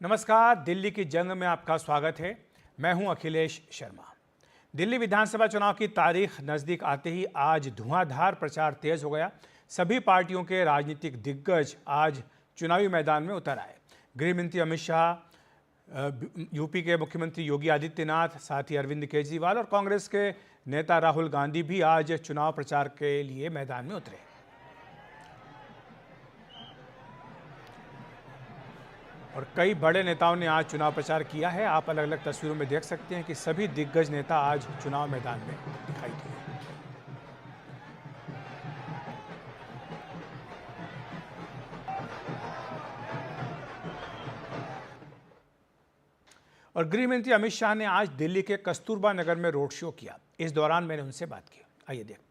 नमस्कार। दिल्ली की जंग में आपका स्वागत है। मैं हूं अखिलेश शर्मा। दिल्ली विधानसभा चुनाव की तारीख नज़दीक आते ही आज धुआंधार प्रचार तेज हो गया। सभी पार्टियों के राजनीतिक दिग्गज आज चुनावी मैदान में उतर आए। गृह मंत्री अमित शाह, यूपी के मुख्यमंत्री योगी आदित्यनाथ, साथ ही अरविंद केजरीवाल और कांग्रेस के नेता राहुल गांधी भी आज चुनाव प्रचार के लिए मैदान में उतरे। और कई बड़े नेताओं ने आज चुनाव प्रचार किया है। आप अलग अलग तस्वीरों में देख सकते हैं कि सभी दिग्गज नेता आज चुनाव मैदान में दिखाई दिए। और गृह मंत्री अमित शाह ने आज दिल्ली के कस्तूरबा नगर में रोड शो किया। इस दौरान मैंने उनसे बात की। आइए देखते हैं।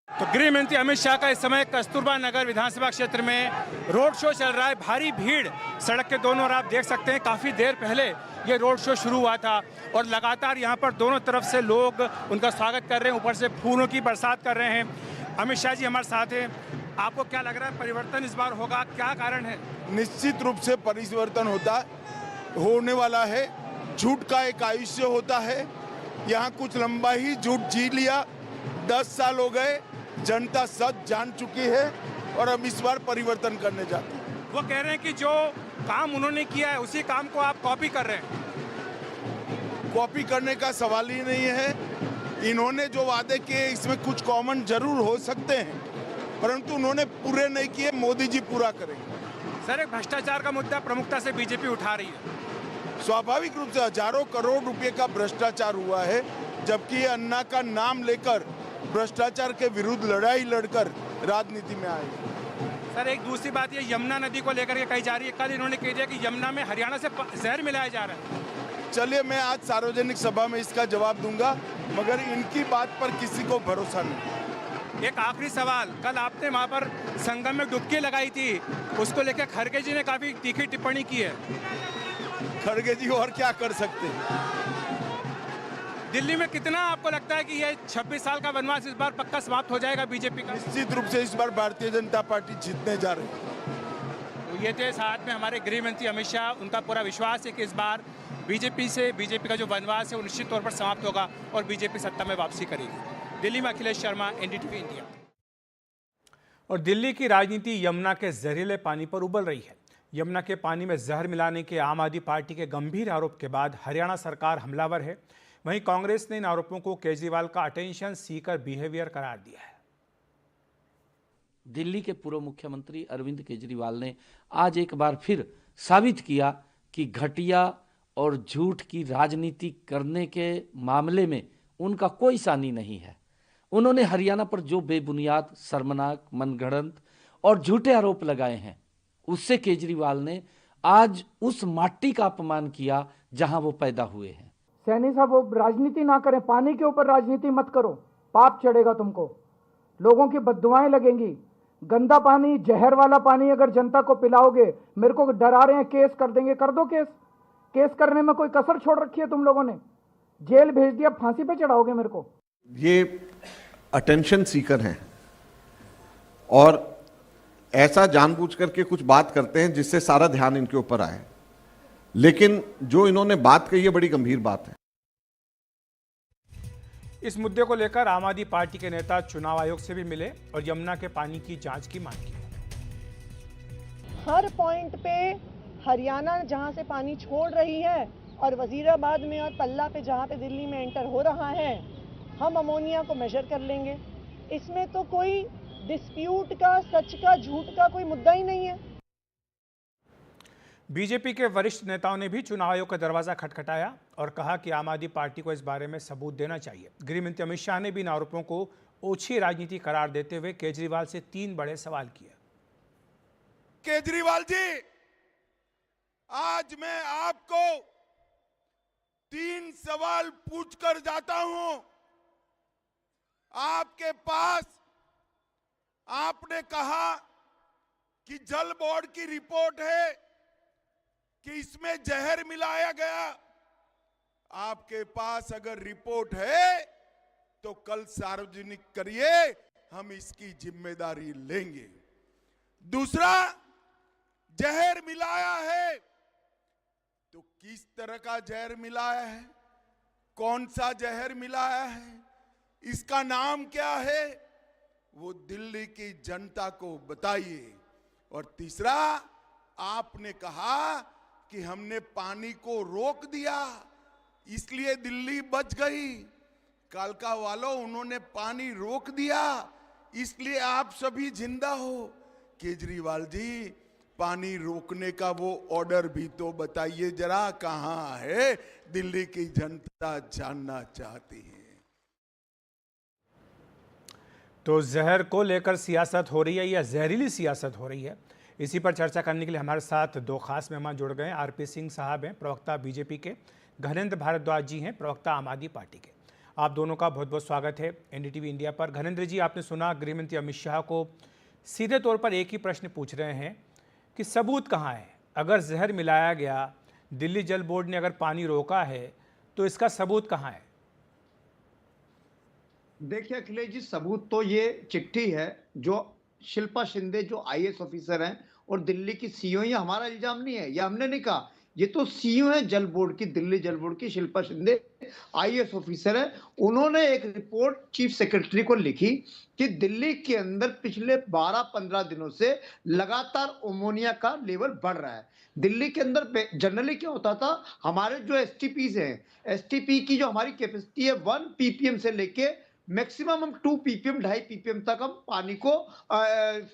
तो गृह मंत्री अमित शाह का इस समय कस्तूरबा नगर विधानसभा क्षेत्र में रोड शो चल रहा है। भारी भीड़ सड़क के दोनों ओर आप देख सकते हैं। काफी देर पहले ये रोड शो शुरू हुआ था और लगातार यहाँ पर दोनों तरफ से लोग उनका स्वागत कर रहे हैं, ऊपर से फूलों की बरसात कर रहे हैं। अमित शाह जी हमारे साथ हैं। आपको क्या लग रहा है, परिवर्तन इस बार होगा? क्या कारण है? निश्चित रूप से परिवर्तन होने वाला है। झूठ का एक आयुष्य होता है। यहाँ कुछ लंबा ही झूठ जी लिया। 10 साल हो गए, जनता सच जान चुकी है और अब इस बार परिवर्तन करने जाते हैं। वो कह रहे हैं कि जो काम उन्होंने किया है उसी काम को आप कॉपी कर रहे हैं। कॉपी करने का सवाल ही नहीं है। इन्होंने जो वादे किए इसमें कुछ कॉमन जरूर हो सकते हैं, परंतु उन्होंने पूरे नहीं किए। मोदी जी पूरा करेंगे। सर, एक भ्रष्टाचार का मुद्दा प्रमुखता से बीजेपी उठा रही है। स्वाभाविक रूप से हजारों करोड़ रुपए का भ्रष्टाचार हुआ है, जबकि ये अन्ना का नाम लेकर भ्रष्टाचार के विरुद्ध लड़ाई लड़कर राजनीति में आए। सर, एक दूसरी बात ये यमुना नदी को लेकर के कही जा रही है। कल इन्होंने कह दिया कि यमुना में हरियाणा से जहर मिलाया जा रहा है। चलिए, मैं आज सार्वजनिक सभा में इसका जवाब दूंगा, मगर इनकी बात पर किसी को भरोसा नहीं। एक आखिरी सवाल, कल आपने वहां पर संगम में डुबकी लगाई थी, उसको लेकर खड़गे जी ने काफी तीखी टिप्पणी की है। खड़गे जी और क्या कर सकते हैं? दिल्ली में कितना आपको लगता है कि ये 26 साल का वनवास इस बार पक्का समाप्त हो जाएगा बीजेपी का? निश्चित रूप से इस बार भारतीय जनता पार्टी जीतने जा रही है। तो ये थे साथ में हमारे गृह मंत्री अमित शाह। उनका पूरा विश्वास है कि इस बार बीजेपी का जो वनवास है वो निश्चित तौर पर समाप्त होगा और बीजेपी सत्ता में वापसी करेगी। दिल्ली में अखिलेश शर्मा, एनडीटीवी इंडिया। और दिल्ली की राजनीति यमुना के जहरीले पानी पर उबल रही है। यमुना के पानी में जहर मिलाने के आम आदमी पार्टी के गंभीर आरोप के बाद हरियाणा सरकार हमलावर है। वहीं कांग्रेस ने इन आरोपों को केजरीवाल का अटेंशन सीकर बिहेवियर करार दिया है। दिल्ली के पूर्व मुख्यमंत्री अरविंद केजरीवाल ने आज एक बार फिर साबित किया कि घटिया और झूठ की राजनीति करने के मामले में उनका कोई सानी नहीं है। उन्होंने हरियाणा पर जो बेबुनियाद, शर्मनाक, मनगढ़ंत और झूठे आरोप लगाए हैं, उससे केजरीवाल ने आज उस माटी का अपमान किया जहां वो पैदा हुए हैं। सैनी साहब, वो राजनीति ना करें, पानी के ऊपर राजनीति मत करो, पाप चढ़ेगा तुमको, लोगों की बद्दुआएं लगेंगी। गंदा पानी, जहर वाला पानी अगर जनता को पिलाओगे, मेरे को डरा रहे हैं केस कर देंगे, कर दो केस। केस करने में कोई कसर छोड़ रखी है तुम लोगों ने? जेल भेज दिया, फांसी पे चढ़ाओगे मेरे को? ये अटेंशन सीकर हैं और ऐसा जानबूझ करके कुछ बात करते हैं जिससे सारा ध्यान इनके ऊपर आए, लेकिन जो इन्होंने बात कही है बड़ी गंभीर बात है। इस मुद्दे को लेकर आम आदमी पार्टी के नेता चुनाव आयोग से भी मिले और यमुना के पानी की जांच की मांग की। हर पॉइंट पे हरियाणा जहां से पानी छोड़ रही है और वजीराबाद में और पल्ला पे जहां पे दिल्ली में एंटर हो रहा है, हम अमोनिया को मेजर कर लेंगे। इसमें तो कोई डिस्प्यूट का, सच का, झूठ का कोई मुद्दा ही नहीं है। बीजेपी के वरिष्ठ नेताओं ने भी चुनाव आयोग का दरवाजा खटखटाया और कहा कि आम आदमी पार्टी को इस बारे में सबूत देना चाहिए। गृह मंत्री अमित शाह ने भी इन आरोपों को ओछी राजनीति करार देते हुए केजरीवाल से 3 बड़े सवाल किए। केजरीवाल जी, आज मैं आपको 3 सवाल पूछकर जाता हूं। आपके पास आपने कहा कि जल बोर्ड की रिपोर्ट है कि इसमें जहर मिलाया गया। आपके पास अगर रिपोर्ट है तो कल सार्वजनिक करिए, हम इसकी जिम्मेदारी लेंगे। दूसरा, जहर मिलाया है, तो किस तरह का जहर मिलाया है, कौन सा जहर मिलाया है, इसका नाम क्या है, वो दिल्ली की जनता को बताइए। और तीसरा, आपने कहा कि हमने पानी को रोक दिया इसलिए दिल्ली बच गई। कालका वालों, उन्होंने पानी रोक दिया इसलिए आप सभी जिंदा हो। केजरीवाल जी, पानी रोकने का वो ऑर्डर भी तो बताइए जरा, कहां है, दिल्ली की जनता जानना चाहती है। तो जहर को लेकर सियासत हो रही है या जहरीली सियासत हो रही है, इसी पर चर्चा करने के लिए हमारे साथ दो खास मेहमान जुड़ गए हैं। आरपी सिंह साहब हैं, प्रवक्ता बीजेपी के, घनेंद्र भारद्वाज जी हैं, प्रवक्ता आम आदमी पार्टी के। आप दोनों का बहुत बहुत स्वागत है एनडीटीवी इंडिया पर। घनेंद्र जी, आपने सुना गृहमंत्री अमित शाह को सीधे तौर पर एक ही प्रश्न पूछ रहे हैं कि सबूत कहाँ है? अगर जहर मिलाया गया, दिल्ली जल बोर्ड ने अगर पानी रोका है, तो इसका सबूत कहाँ है? देखिए अखिलेश जी, सबूत तो ये चिट्ठी है जो शिल्पा शिंदे जो आईएएस ऑफिसर हैं और दिल्ली की सीईओ, ये हमारा इल्जाम नहीं है, ये हमने नहीं कहा, ये तो सीईओ है जल बोर्ड की, दिल्ली जल बोर्ड की शिल्पा शिंदे आईएएस ऑफिसर है। उन्होंने एक रिपोर्ट चीफ सेक्रेटरी को लिखी कि दिल्ली के अंदर पिछले 12-15 दिनों से लगातार अमोनिया का लेवल बढ़ रहा है। दिल्ली के अंदर जनरली क्या होता था, हमारे जो एसटीपीज हैं, एसटीपी की जो हमारी कैपेसिटी है 1 पीपीएम से लेके मैक्सिमम हम 2 पीपीएम 2.5 पीपीएम तक हम पानी को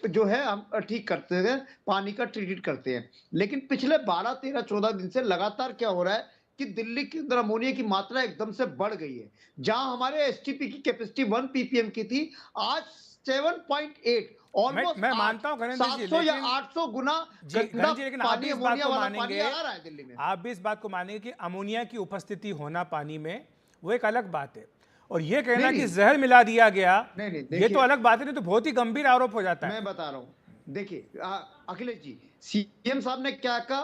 जो है हम ठीक करते हैं, पानी का ट्रीट करते हैं। लेकिन पिछले 12, 13, 14 दिन से लगातार क्या हो रहा है कि दिल्ली के अंदर अमोनिया की मात्रा एकदम से बढ़ गई है। जहां हमारे एसटीपी की कैपेसिटी 1 पीपीएम की थी, आज 7.8, ऑलमोस्ट मैं मानता हूं घनेंद्र जी, 700 या 800 गुना गंदा लेकिन आप भी पानी, इस बात अमोनिया को वाला पानी मानेंगे, आ रहा है दिल्ली में। आप भी इस बात को मानेंगे कि अमोनिया की उपस्थिति होना पानी में वो एक अलग बात है, और ये कहना कि जहर मिला दिया गया, ये तो अलग बात है, नहीं तो बहुत ही गंभीर आरोप हो जाता है। मैं बता रहा हूं, देखिए अखिलेश जी, सीएम साहब ने क्या कहा,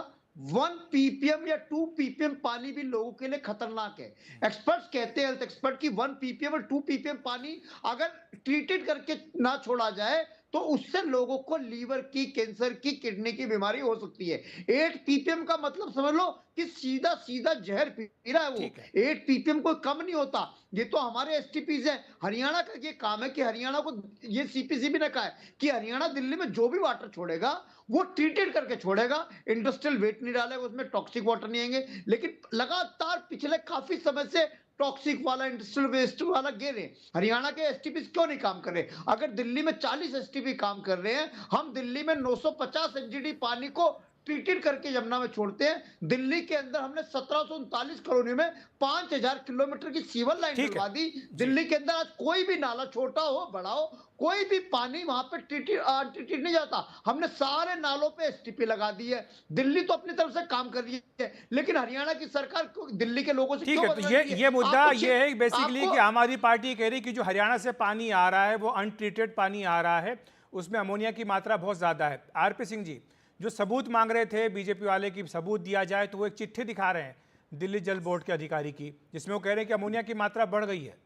1 पीपीएम या 2 पीपीएम पानी भी लोगों के लिए खतरनाक है। एक्सपर्ट्स कहते हैं, हेल्थ एक्सपर्ट, की 1 पीपीएम और 2 पीपीएम पानी अगर ट्रीटेड करके ना छोड़ा जाए तो उससे लोगों को लीवर की, कैंसर की, किडनी की बीमारी हो सकती है। 8 पीपीएम का मतलब समझ लो कि सीधा सीधा जहर पी रहा है वो। 8 पीपीएम कोई कम नहीं होता। ये तो हमारे एसटीपीज है, हरियाणा का ये काम है कि हरियाणा को, ये सीपीसी भी ने कहा है कि हरियाणा दिल्ली में जो भी वाटर छोड़ेगा वो ट्रीटेड करके छोड़ेगा, इंडस्ट्रियल वेट नहीं डालेगा, उसमें टॉक्सिक वाटर नहीं आएंगे। लेकिन लगातार पिछले काफी समय से टॉक्सिक वाला, इंडस्ट्रियल वेस्ट वाला गिर रहे। हरियाणा के एसटीपी क्यों नहीं काम कर रहे? अगर दिल्ली में 40 एसटीपी काम कर रहे हैं, हम दिल्ली में 950 एनजीडी पानी को ट्रीटेड करके यमुना में छोड़ते हैं। दिल्ली के अंदर हमने 1739 कॉलोनी में 5000 किलोमीटर की सीवर लाइन डलवा दी। दिल्ली के अंदर आज कोई भी नाला, छोटा हो बड़ा हो, कोई भी पानी वहां पे ट्रीटेड नहीं जाता। हमने सारे नालों पे एसटीपी लगा दी है। दिल्ली तो अपनी तरफ से काम कर रही है, लेकिन हरियाणा की सरकार दिल्ली के लोगों से ठीक है। तो ये मुद्दा ये है बेसिकली कि आम आदमी पार्टी कह रही कि जो हरियाणा से पानी आ रहा है वो अनट्रीटेड पानी आ रहा है, उसमें अमोनिया की मात्रा बहुत ज्यादा है। आरपी सिंह जी, जो सबूत मांग रहे थे बीजेपी वाले की सबूत दिया जाए, तो वो एक चिट्ठी दिखा रहे हैं दिल्ली जल बोर्ड के अधिकारी की, जिसमें वो कह रहे हैं कि अमोनिया की मात्रा बढ़ गई है।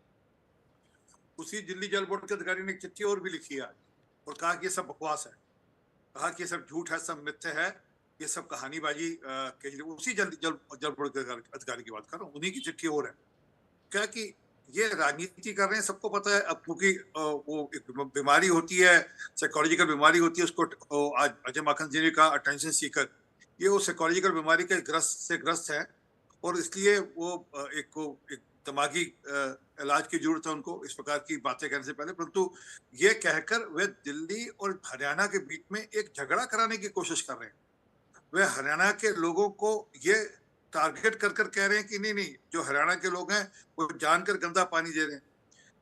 उसी दिल्ली जल बोर्ड के अधिकारी ने एक चिट्ठी और भी लिखी है और कहा कि ये सब बकवास है, कहा कि ये सब झूठ है, सब मिथ्य है, ये सब कहानीबाजी। केजरीवाल उसी जल बोर्ड के अधिकारी की बात कर रहा हूँ, उन्हीं की चिट्ठी और है। क्या कि ये राजनीति कर रहे हैं, सबको पता है। अब क्योंकि वो एक बीमारी होती है, साइकोलॉजिकल बीमारी होती है, उसको आज अजय माखन जी ने कहा अटेंशन सीकर, ये वो साइकोलॉजिकल बीमारी के ग्रस्त है और इसलिए वो एक दिमागी इलाज की जरूरत है उनको इस प्रकार की बातें करने से पहले। परंतु ये कहकर वे दिल्ली और हरियाणा के बीच में एक झगड़ा कराने की कोशिश कर रहे हैं। वे हरियाणा के लोगों को ये टारगेट कर कह रहे हैं कि नहीं, जो हरियाणा के लोग हैं वो जानकर गंदा पानी दे रहे हैं।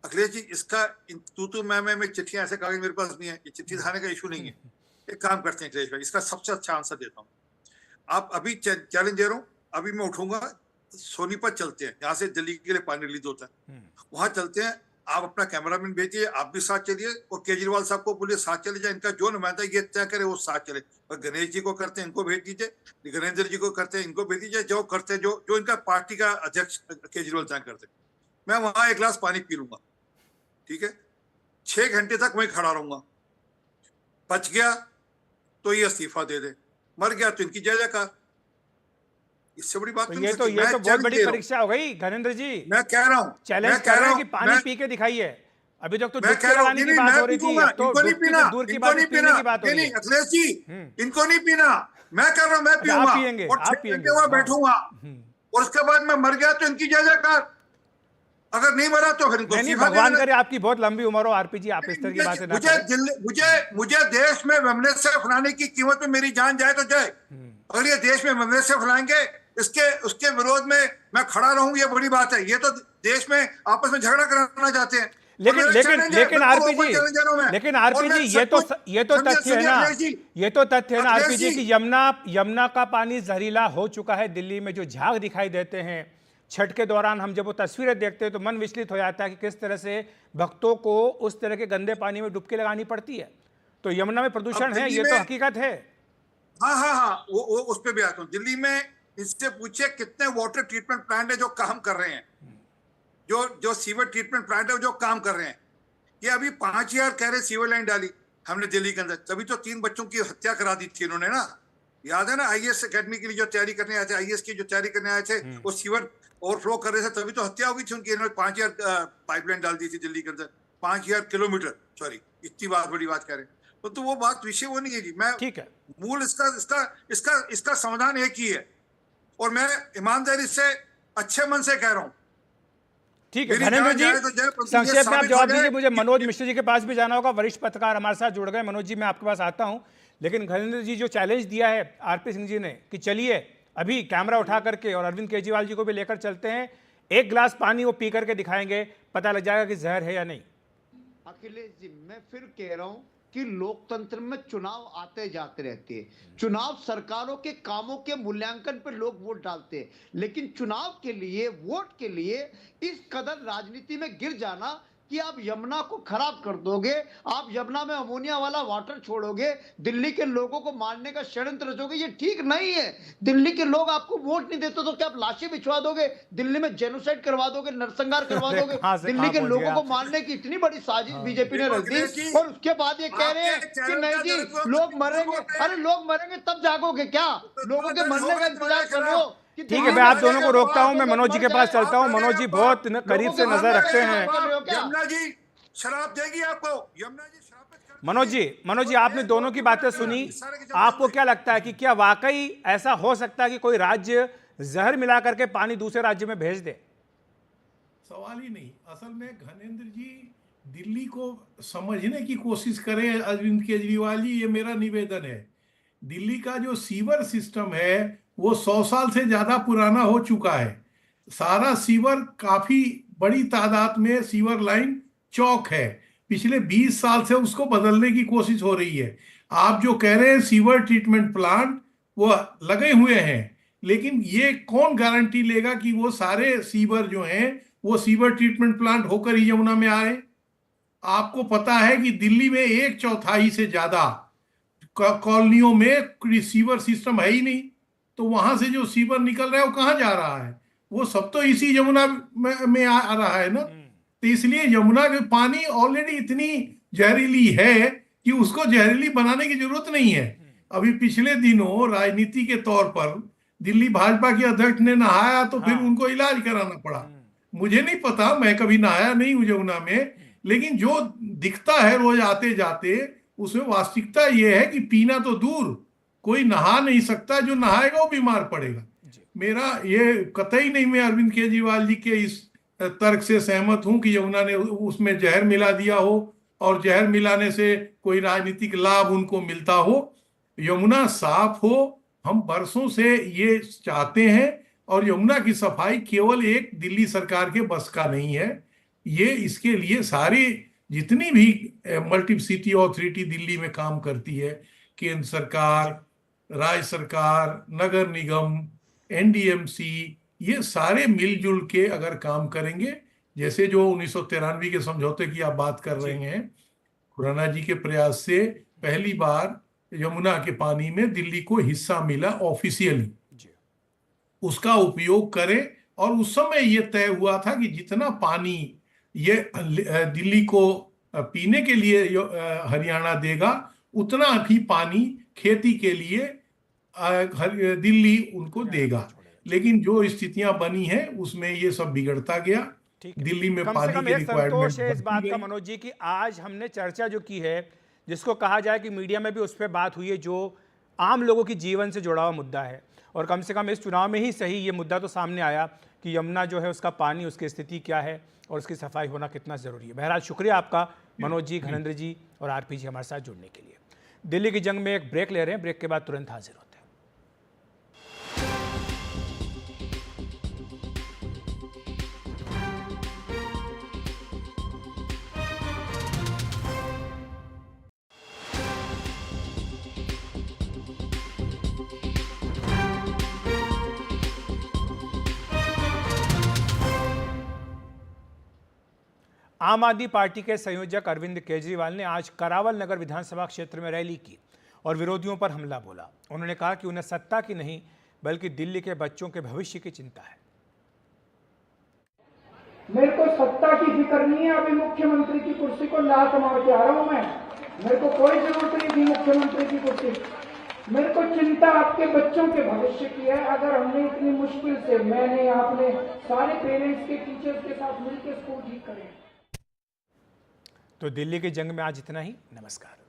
अखिलेश जी, इसका तू मैं चिट्ठियां, ऐसे कागज मेरे पास नहीं है, ये चिट्ठी दिखाने का इशू नहीं है। एक काम करते हैं अखिलेश भाई, इसका सबसे अच्छा आंसर देता हूँ। आप अभी चैलेंज दे रहा हूँ, अभी मैं उठूंगा, सोनीपत चलते हैं, यहाँ से दिल्ली के लिए पानी रिलीज होता है, वहां चलते हैं। आप अपना कैमरामैन भेजिए, आप भी साथ चलिए, और केजरीवाल साहब को बोलिए साथ चले जाए। इनका जो नुमाइंदा ये तय करे वो साथ चले। और गणेश जी को करते हैं, इनको भेज दीजिए, गणेंद्र जी को करते हैं, इनको भेज दीजिए, जो करते हैं, जो इनका पार्टी का अध्यक्ष केजरीवाल तय करते हैं। मैं वहां 1 गिलास पानी पी लूंगा, ठीक है, 6 घंटे तक वहीं खड़ा रहूंगा। बच गया तो ये इस्तीफा दे दे, मर गया तो इनकी जय जयकार। इससे बड़ी बात तो तो ये नहीं तो सकती। ये मैं तो बहुत challenge बड़ी दे रहा हूं। परीक्षा हो गई घनेंद्र जी। मैं कह रहा हूं, चैलेंज मैं कर कह रहे रहा हैं हूं, कि पानी मैं पी के दिखाइए। अभी तक तो मैं डुबकी कह रहा हूं, लगाने नहीं की नहीं बात मैं हो रही थी, पीऊंगा, अब तो इनको नहीं डुबकी पीना, तो दूर की इनको बात नहीं है, पीने पीना। की बात हो नहीं रही नहीं है। अखिलेश जी, इनको नहीं पीना। मैं कर रहा हूं, मैं अच्छा, आप पीऊंगा पिएंगे, और आप 6 घंटे पिएंगे, वहां हाँ। बैठूंगा और उसके बाद मैं मर गया तो इनकी जय जयकार। अगर नहीं मरा तो फिर इनको नहीं नहीं, इस्तीफा दे भगवान देना। करे आपकी बहुत लंबी उम्र हो आरपी जी, आप इस तरह की बातें ना मुझे करें। मुझे देश में वमनेस से फैलाने की कीमत में मेरी जान जाए तो जाए। अगर ये देश में वमनेस से फैलाएंगे, उसके विरोध में मैं खड़ा रहूं, ये बड़ी बात है। ये तो देश में आपस में झगड़ा कराना चाहते हैं। लेकिन आरपी जी, लेकिन आरपी जी, ये तो तथ्य है ना, ये तो तथ्य है ना आरपी जी कि यमुना का पानी जहरीला हो चुका है। दिल्ली में जो झाग दिखाई देते हैं छठ के दौरान, हम जब वो तस्वीरें देखते हैं तो मन विचलित हो जाता है कि किस तरह से भक्तों को उस तरह के गंदे पानी में डुबकी लगानी पड़ती है। तो यमुना में प्रदूषण है, ये तो हकीकत है। हाँ, वो उस पर भी आता हूँ। दिल्ली में इससे पूछिए कितने वाटर ट्रीटमेंट प्लांट है जो काम कर रहे हैं, जो सीवर ट्रीटमेंट प्लांट है जो काम कर रहे हैं। ये अभी 5000 कह रहे सीवर लाइन डाली हमने दिल्ली के अंदर, तभी तो 3 बच्चों की हत्या करा दी थी इन्होंने ना। याद है ना, आईएएस अकेडमी के लिए जो तैयारी करने आए थे, आईएएस की जो तैयारी करने आए थे, वो सीवर ओवरफ्लो कर रहे थे, तभी तो हत्या हो गई थी उनकी। इन्होंने 5000 पाइपलाइन डाल दी थी दिल्ली के अंदर, 5000 किलोमीटर, सॉरी, इतनी बड़ी बात कह रहे हैं। तो वो बात विषय वो नहीं है जी। मैं ठीक है, मूल इसका समाधान एक ही है और मैं ईमानदारी से अच्छे मन से कह रहा हूं। ठीक है धनेंद्र जी, संक्षेप में आप जवाब दीजिए। मुझे मनोज मिश्र जी के पास भी जाना होगा, वरिष्ठ पत्रकार हमारे साथ जुड़ गए। मनोज जी, मैं आपके पास आता हूं, लेकिन धनेंद्र जी जो चैलेंज दिया है आरपी सिंह जी ने कि चलिए अभी कैमरा उठा करके और अरविंद केजरीवाल जी को भी लेकर चलते हैं, एक गिलास पानी वो पी करके दिखाएंगे, पता लग जाएगा कि जहर है या नहीं। अखिलेश जी, मैं फिर कह रहा हूं कि लोकतंत्र में चुनाव आते जाते रहते हैं। चुनाव सरकारों के कामों के मूल्यांकन पर लोग वोट डालते हैं, लेकिन चुनाव के लिए, वोट के लिए इस कदर राजनीति में गिर जाना कि आप यमुना को खराब कर दोगे, आप यमुना में अमोनिया वाला वाटर छोड़ोगे, दिल्ली के लोगों को मारने का षड्यंत्र रचोगे, ये ठीक नहीं है। दिल्ली के लोग आपको वोट नहीं देते तो क्या आप लाशें बिछवा दोगे, दिल्ली में जेनोसाइड करवा दोगे, नरसंहार करवा दोगे? दिल्ली के लोगों को मारने की इतनी बड़ी साजिश बीजेपी ने रच दी और उसके बाद ये कह रहे हैं कि नहीं जी लोग मरेंगे। अरे लोग मरेंगे तब जागोगे क्या? लोगों के मरने का इंतजार कर रहे हो? ठीक है, मैं आप दोनों को रोकता हूं, मैं मनोज जी के पास चलता हूं। मनोज जी बहुत करीब से नजर रखते हैं। यमुना जी शराब देगी आपको, यमुना जी शराब। मनोज जी, आपने दोनों की बातें सुनी, आपको क्या लगता है कि क्या वाकई ऐसा हो सकता है कि कोई राज्य जहर मिला करके पानी दूसरे राज्य में भेज दे? सवाल ही नहीं। असल में घनेंद्र जी दिल्ली को समझने की कोशिश करें। अरविंद केजरीवाल जी, ये मेरा निवेदन है। दिल्ली का जो सीवर सिस्टम है वो 100 साल से ज्यादा पुराना हो चुका है। सारा सीवर, काफी बड़ी तादाद में सीवर लाइन चौक है। पिछले 20 साल से उसको बदलने की कोशिश हो रही है। आप जो कह रहे हैं सीवर ट्रीटमेंट प्लांट, वो लगे हुए हैं, लेकिन ये कौन गारंटी लेगा कि वो सारे सीवर जो हैं वो सीवर ट्रीटमेंट प्लांट होकर ही यमुना में आए? आपको पता है कि दिल्ली में 1/4 से ज्यादा कॉलोनियों में सीवर सिस्टम है ही नहीं, तो वहां से जो सीवर निकल रहा है वो कहाँ जा रहा है? वो सब तो इसी यमुना में आ रहा है ना। तो इसलिए यमुना के पानी ऑलरेडी इतनी जहरीली है कि उसको जहरीली बनाने की जरूरत नहीं है। अभी पिछले दिनों राजनीति के तौर पर दिल्ली भाजपा के अध्यक्ष ने नहाया तो फिर उनको इलाज कराना पड़ा। मुझे नहीं पता, मैं कभी नहाया नहीं हूं यमुना में, लेकिन जो दिखता है रोज आते जाते, उसमें वास्तविकता यह है कि पीना तो दूर, कोई नहा नहीं सकता, जो नहाएगा वो बीमार पड़ेगा। मेरा ये कतई नहीं, मैं अरविंद केजरीवाल जी के इस तर्क से सहमत हूं कि यमुना ने उसमें जहर मिला दिया हो और जहर मिलाने से कोई राजनीतिक लाभ उनको मिलता हो। यमुना साफ हो, हम बरसों से ये चाहते हैं, और यमुना की सफाई केवल एक दिल्ली सरकार के बस का नहीं है। ये इसके लिए सारी जितनी भी मल्टी सिटी अथॉरिटी दिल्ली में काम करती है, केंद्र सरकार, राज्य सरकार, नगर निगम, एनडीएमसी, ये सारे मिलजुल के अगर काम करेंगे, जैसे जो 1993 के समझौते की आप बात कर रहे हैं, खुराना जी के प्रयास से पहली बार यमुना के पानी में दिल्ली को हिस्सा मिला ऑफिशियली, उसका उपयोग करें। और उस समय यह तय हुआ था कि जितना पानी ये दिल्ली को पीने के लिए हरियाणा देगा, उतना ही पानी खेती के लिए दिल्ली उनको देगा। लेकिन जो स्थितियां बनी हैं उसमें ये सब बिगड़ता गया। दिल्ली में कम से पानी कम की एक संतोष है इस रिक्वायरमेंट बात का मनोज जी कि आज हमने चर्चा जो की है, जिसको कहा जाए कि मीडिया में भी उस पर बात हुई है, जो आम लोगों की जीवन से जुड़ा हुआ मुद्दा है, और कम से कम इस चुनाव में ही सही ये मुद्दा तो सामने आया कि यमुना जो है उसका पानी, उसकी स्थिति क्या है और उसकी सफाई होना कितना ज़रूरी है। बहरहाल शुक्रिया आपका मनोज जी, घनेंद्र जी और आरपी जी हमारे साथ जुड़ने के लिए। दिल्ली की जंग में एक ब्रेक ले रहे हैं, ब्रेक के बाद तुरंत हाजिर होते हैं। आम आदमी पार्टी के संयोजक अरविंद केजरीवाल ने आज करावल नगर विधानसभा क्षेत्र में रैली की और विरोधियों पर हमला बोला। उन्होंने कहा कि उन्हें सत्ता की नहीं बल्कि दिल्ली के बच्चों के भविष्य की चिंता है। मेरे को सत्ता की फिक्र नहीं है, अभी मुख्यमंत्री की कुर्सी को लात मार के आ रहा हूं मैं। मेरे को कोई जरूरत नहीं थी मुख्यमंत्री की कुर्सी, मेरे को चिंता आपके बच्चों के भविष्य की है। अगर हमने इतनी मुश्किल से, मैंने, आपने, सारे पेरेंट्स के, टीचर्स के साथ मिलकर स्कूल ठीक करे। तो दिल्ली की जंग में आज इतना ही। नमस्कार।